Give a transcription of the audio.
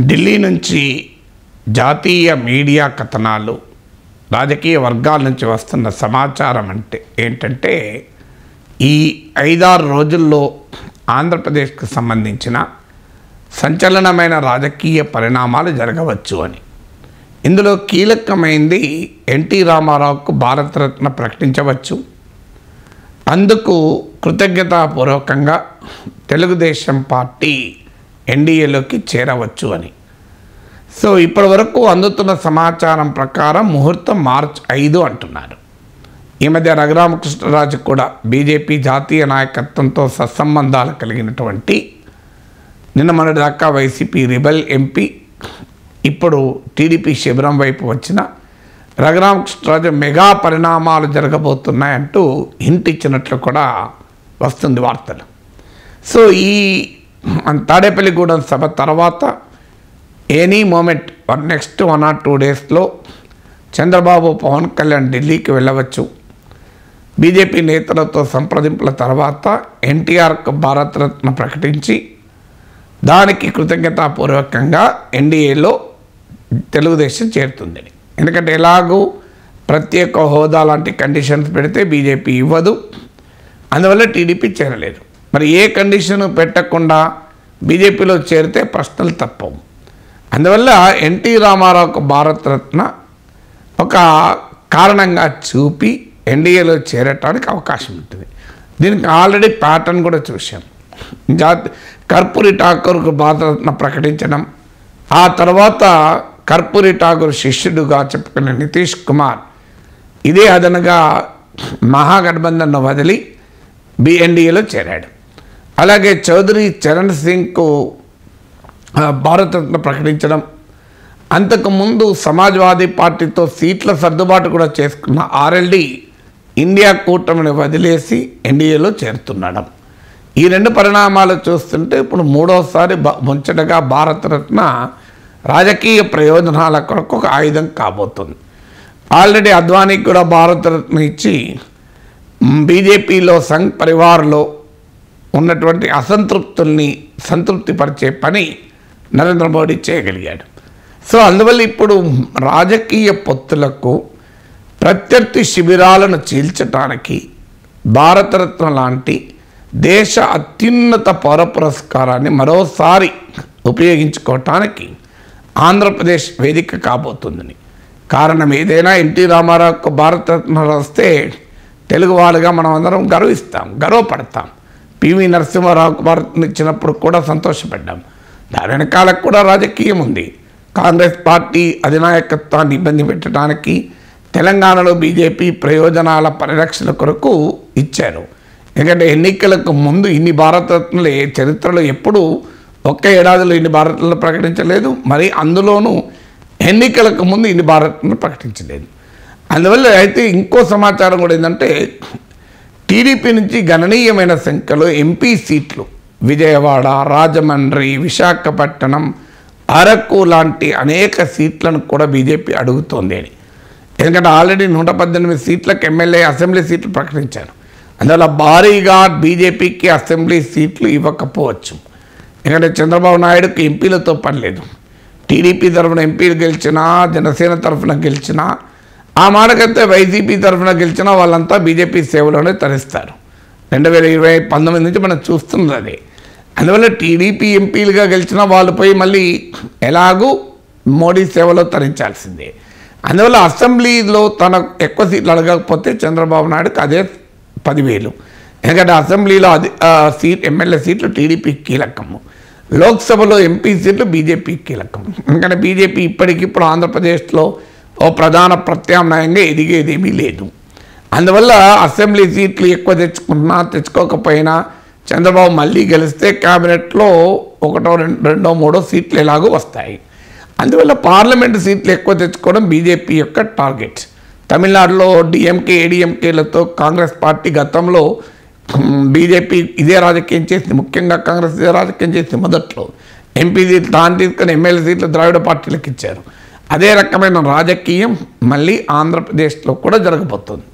ఢిల్లీ నుంచి జాతీయ మీడియా కథనాలు, రాజకీయ వర్గాల నుంచి వస్తున్న సమాచారం ఏంటంటే ఈ 5-6 రోజుల్లో ఆంధ్రప్రదేశ్కు సంబంధించిన సంచలనమైన రాజకీయ పరిణామాలు జరగవచ్చు అని. ఇందులో కీలకమైంది ఎన్టీ రామారావుకు భారతరత్న ప్రకటించవచ్చు. అందుకు కృతజ్ఞతాపూర్వకంగా తెలుగుదేశం పార్టీ ఎన్డీఏలోకి చేరవచ్చు అని. సో ఇప్పటి వరకు అందుతున్న సమాచారం ప్రకారం ముహూర్తం మార్చి 5 అంటున్నారు. ఈ మధ్య రఘురామకృష్ణరాజు కూడా బీజేపీ జాతీయ నాయకత్వంతో సత్సంబంధాలు కలిగినటువంటి, నిన్న మొన్నటిదాకా వైసీపీ రిబల్ ఎంపీ, ఇప్పుడు టీడీపీ శిబిరం వైపు వచ్చిన రఘురామకృష్ణరాజు మెగా పరిణామాలు జరగబోతున్నాయంటూ హింట్ ఇచ్చినట్లు కూడా వస్తుంది వార్తలు. సో ఈ తాడేపల్లిగూడెం సభ తర్వాత ఎనీ మూమెంట్ నెక్స్ట్ 1 or 2 డేస్లో చంద్రబాబు, పవన్ కళ్యాణ్ ఢిల్లీకి వెళ్ళవచ్చు. బీజేపీ నేతలతో సంప్రదింపుల తర్వాత ఎన్టీఆర్కు భారతరత్న ప్రకటించి దానికి కృతజ్ఞతాపూర్వకంగా ఎన్డీఏలో తెలుగుదేశం చేరుతుందని. ఎందుకంటే ఎలాగూ ప్రత్యేక హోదా లాంటి కండిషన్స్ పెడితే బీజేపీ ఇవ్వదు, అందువల్ల టీడీపీ చేరలేదు. మరి ఏ కండిషన్ పెట్టకుండా బీజేపీలో చేరితే ప్రశ్నలు తప్పవు. అందువల్ల ఎన్టీ రామారావుకు భారతరత్న ఒక కారణంగా చూపి ఎన్డీఏలో చేరటానికి అవకాశం ఉంటుంది. దీనికి ఆల్రెడీ ప్యాటర్న్ కూడా చూశాం. కర్పూరి ఠాకూర్కు భారతరత్న ప్రకటించడం, ఆ తర్వాత కర్పూరి ఠాకూర్ శిష్యుడుగా చెప్పుకునే నితీష్ కుమార్ ఇదే అదనగా మహాగఠబంధన్ను వదిలి ఎన్డీఏలో చేరాడు. అలాగే చౌదరి చరణ్ సింగ్కు భారతరత్న ప్రకటించడం, అంతకుముందు సమాజ్వాదీ పార్టీతో సీట్ల సర్దుబాటు కూడా చేసుకున్న ఆర్ఎల్డి ఇండియా కూటమిని వదిలేసి ఎన్డీఏలో చేరుతున్నాడు. ఈ 2 పరిణామాలు చూస్తుంటే ఇప్పుడు 3వసారి ముంచటగా భారతరత్న రాజకీయ ప్రయోజనాల కొరకు ఒక ఆయుధం కాబోతుంది. ఆల్రెడీ అద్వానీకి కూడా భారతరత్న ఇచ్చి బీజేపీలో సంఘ్ పరివార్లో ఉన్నటువంటి అసంతృప్తుల్ని సంతృప్తిపరిచే పని నరేంద్ర మోడీ చేయగలిగాడు. సో అందువల్ల ఇప్పుడు రాజకీయ పొత్తులకు, ప్రత్యర్థి శిబిరాలను చీల్చడానికి భారతరత్న లాంటి దేశ అత్యున్నత పౌర పురస్కారాన్ని మరోసారి ఉపయోగించుకోవటానికి ఆంధ్రప్రదేశ్ వేదిక కాబోతుందని. కారణం ఏదైనా ఎన్టీ రామారావుకు భారతరత్న వస్తే తెలుగు వాళ్ళుగా మనం అందరం గర్వపడతాం. పివి నరసింహారావుకు భారతరత్న ఇచ్చినప్పుడు కూడా సంతోషపడ్డాం. దాని వెనకాలకు కూడా రాజకీయం ఉంది. కాంగ్రెస్ పార్టీ అధినాయకత్వాన్ని ఇబ్బంది పెట్టడానికి తెలంగాణలో బీజేపీ ప్రయోజనాల పరిరక్షణ కొరకు ఇచ్చారు. ఎందుకంటే ఎన్నికలకు ముందు ఇన్ని భారతరత్నలు చరిత్రలో ఎప్పుడూ ఒక్క ఏడాదిలో ఇన్ని భారతరత్నలు ప్రకటించలేదు, మరి అందులోనూ ఎన్నికలకు ముందు ఇన్ని భారతరత్నలు ప్రకటించలేదు. అందువల్ల అయితే ఇంకో సమాచారం కూడా ఏంటంటే టీడీపీ నుంచి గణనీయమైన సంఖ్యలో ఎంపీ సీట్లు విజయవాడ, రాజమండ్రి, విశాఖపట్నం, అరకు లాంటి అనేక సీట్లను కూడా బీజేపీ అడుగుతోంది అని. ఎందుకంటే ఆల్రెడీ 118 సీట్లకు ఎమ్మెల్యే, అసెంబ్లీ సీట్లు ప్రకటించారు. అందువల్ల భారీగా బీజేపీకి అసెంబ్లీ సీట్లు ఇవ్వకపోవచ్చు. ఎందుకంటే చంద్రబాబు నాయుడుకి ఎంపీలతో పని లేదు. టీడీపీ తరఫున ఎంపీలు గెలిచినా, జనసేన తరఫున గెలిచినా, ఆ మాటకైతే వైసీపీ తరఫున గెలిచినా వాళ్ళంతా బీజేపీ సేవలోనే తరిస్తారు. 2019 నుంచి మనం చూస్తున్నది అదే. అందువల్ల టీడీపీ ఎంపీలుగా గెలిచిన వాళ్ళు పోయి మళ్ళీ ఎలాగూ మోడీ సేవలో తరించాల్సిందే. అందువల్ల అసెంబ్లీలో తన ఎక్కువ సీట్లు అడగకపోతే చంద్రబాబు నాయుడుకి అదే 10,000. ఎందుకంటే అసెంబ్లీలో ఎమ్మెల్యే సీట్లు టీడీపీకి కీలకము, లోక్సభలో ఎంపీ సీట్లు బీజేపీకి కీలకం. ఎందుకంటే బీజేపీ ఇప్పటికిప్పుడు ఆంధ్రప్రదేశ్లో ఓ ప్రధాన ప్రత్యామ్నాయంగా ఎదిగేదేమీ లేదు. అందువల్ల అసెంబ్లీ సీట్లు ఎక్కువ తెచ్చుకోకపోయినా చంద్రబాబు మళ్ళీ గెలిస్తే క్యాబినెట్లో 1, 2, 3 సీట్లు ఎలాగో వస్తాయి. అందువల్ల పార్లమెంటు సీట్లు ఎక్కువ తెచ్చుకోవడం బీజేపీ యొక్క టార్గెట్. తమిళనాడులో డిఎంకే, ఏడీఎంకేలతో కాంగ్రెస్ పార్టీ గతంలో బీజేపీ ఇదే రాజకీయం చేసింది. ముఖ్యంగా కాంగ్రెస్ ఇదే రాజకీయం చేసింది. మొదట్లో ఎంపీ సీట్లు తాను తీసుకుని ఎమ్మెల్యే సీట్లు ద్రావిడ పార్టీలకు ఇచ్చారు. అదే రకమైన రాజకీయం మళ్ళీ ఆంధ్రప్రదేశ్లో కూడా జరగబోతుంది.